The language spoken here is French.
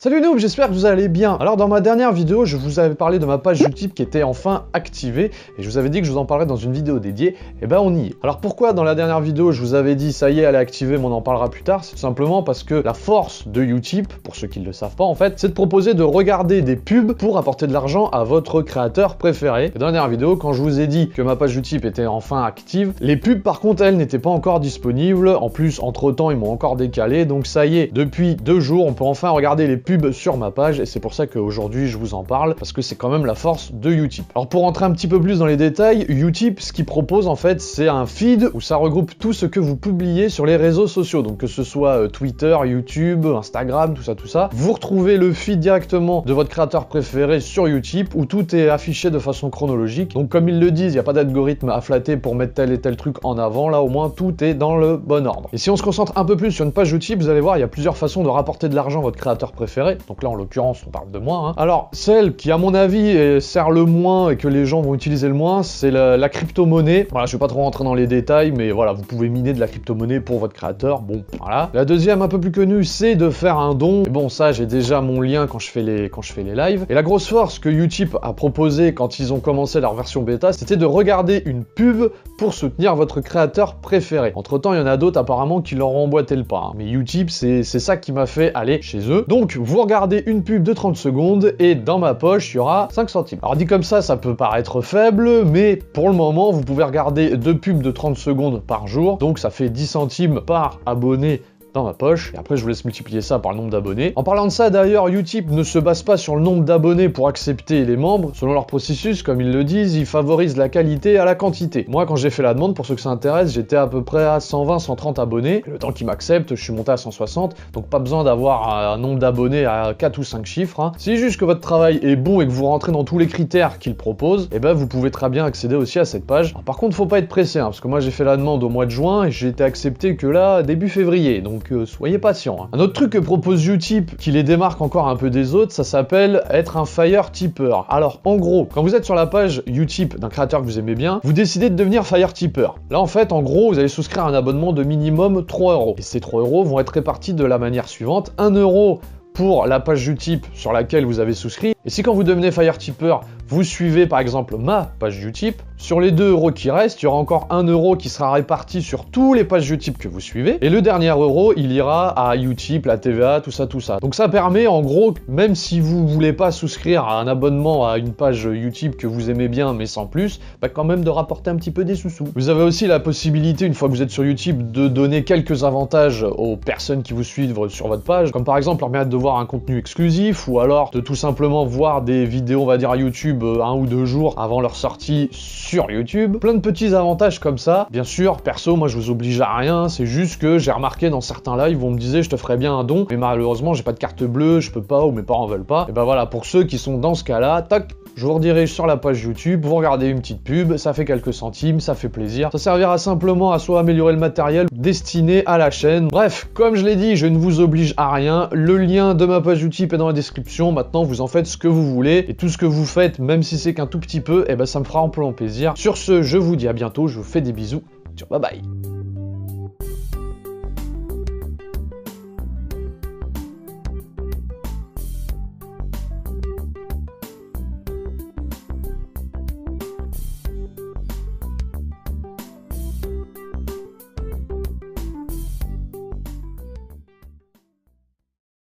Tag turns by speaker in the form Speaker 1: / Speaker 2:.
Speaker 1: Salut noob, j'espère que vous allez bien. Alors dans ma dernière vidéo, je vous avais parlé de ma page Utip qui était enfin activée et je vous avais dit que je vous en parlerais dans une vidéo dédiée, et ben on y est. Alors pourquoi dans la dernière vidéo je vous avais dit ça y est elle est activée mais on en parlera plus tard? C'est tout simplement parce que la force de Utip, pour ceux qui ne le savent pas en fait, c'est de proposer de regarder des pubs pour apporter de l'argent à votre créateur préféré. Et dans la dernière vidéo, quand je vous ai dit que ma page Utip était enfin active, les pubs par contre elles n'étaient pas encore disponibles. En plus entre temps ils m'ont encore décalé, donc ça y est, depuis 2 jours on peut enfin regarder les pubs sur ma page et c'est pour ça qu'aujourd'hui je vous en parle parce que c'est quand même la force de Utip. Alors pour rentrer un petit peu plus dans les détails, Utip ce qu'il propose en fait c'est un feed où ça regroupe tout ce que vous publiez sur les réseaux sociaux, donc que ce soit Twitter, YouTube, Instagram, tout ça. Vous retrouvez le feed directement de votre créateur préféré sur Utip où tout est affiché de façon chronologique, donc comme ils le disent, il n'y a pas d'algorithme à flatter pour mettre tel et tel truc en avant, là au moins tout est dans le bon ordre. Et si on se concentre un peu plus sur une page Utip, vous allez voir il y a plusieurs façons de rapporter de l'argent à votre créateur préféré. Donc là, en l'occurrence, on parle de moi. Hein. Alors, celle qui, à mon avis, sert le moins et que les gens vont utiliser le moins, c'est la crypto-monnaie. Voilà, je vais pas trop rentrer dans les détails, mais voilà, vous pouvez miner de la crypto-monnaie pour votre créateur. Bon, voilà. La deuxième, un peu plus connue, c'est de faire un don. Et bon, ça, j'ai déjà mon lien quand je fais les lives. Et la grosse force que Utip a proposé quand ils ont commencé leur version bêta, c'était de regarder une pub pour soutenir votre créateur préféré. Entre-temps, il y en a d'autres apparemment qui leur ont emboîté le pas. Hein. Mais Utip, c'est ça qui m'a fait aller chez eux. Donc, vous regardez une pub de 30 secondes et dans ma poche, il y aura 5 centimes. Alors dit comme ça peut paraître faible, mais pour le moment, vous pouvez regarder 2 pubs de 30 secondes par jour, donc ça fait 10 centimes par abonné dans ma poche, et après je vous laisse multiplier ça par le nombre d'abonnés. En parlant de ça d'ailleurs, Utip ne se base pas sur le nombre d'abonnés pour accepter les membres. Selon leur processus, comme ils le disent, ils favorisent la qualité à la quantité. Moi quand j'ai fait la demande, pour ceux que ça intéresse, j'étais à peu près à 120-130 abonnés. Le temps qu'ils m'acceptent, je suis monté à 160, donc pas besoin d'avoir un nombre d'abonnés à 4 ou 5 chiffres. Hein. C'est juste que votre travail est bon et que vous rentrez dans tous les critères qu'ils proposent, et ben vous pouvez très bien accéder aussi à cette page. Alors, par contre, faut pas être pressé, hein, parce que moi j'ai fait la demande au mois de juin et j'ai été accepté que là, début février, donc soyez patient. Hein. Un autre truc que propose Utip qui les démarque encore un peu des autres, ça s'appelle être un Fire Tipper. Alors en gros, quand vous êtes sur la page Utip d'un créateur que vous aimez bien, vous décidez de devenir Fire Tipper. Là en fait, en gros, vous allez souscrire un abonnement de minimum 3 €. Et ces 3 € vont être répartis de la manière suivante. 1 € pour la page Utip sur laquelle vous avez souscrit. Et si quand vous devenez Fire Tipper, vous suivez par exemple ma page Utip, sur les 2 € qui restent, il y aura encore 1 € qui sera réparti sur tous les pages Utip que vous suivez. Et le dernier euro, il ira à Utip, la TVA, tout ça. Donc ça permet en gros, même si vous voulez pas souscrire à un abonnement à une page Utip que vous aimez bien mais sans plus, bah quand même de rapporter un petit peu des sous-sous. Vous avez aussi la possibilité, une fois que vous êtes sur Utip, de donner quelques avantages aux personnes qui vous suivent sur votre page, comme par exemple leur permettre de voir un contenu exclusif, ou alors de tout simplement voir des vidéos, on va dire à YouTube, 1 ou 2 jours avant leur sortie sur YouTube. Plein de petits avantages comme ça. Bien sûr, perso, moi je vous oblige à rien, c'est juste que j'ai remarqué dans certains lives, on me disait je te ferais bien un don, mais malheureusement j'ai pas de carte bleue, je peux pas, ou mes parents veulent pas. Et ben voilà, pour ceux qui sont dans ce cas-là, tac, je vous redirige sur la page YouTube, vous regardez une petite pub, ça fait quelques centimes, ça fait plaisir. Ça servira simplement à soit améliorer le matériel destiné à la chaîne. Bref, comme je l'ai dit, je ne vous oblige à rien. Le lien de ma page Utip est dans la description. Maintenant, vous en faites ce que vous voulez. Et tout ce que vous faites, même si c'est qu'un tout petit peu, eh ben ça me fera amplement plaisir. Sur ce, je vous dis à bientôt, je vous fais des bisous. Bye bye.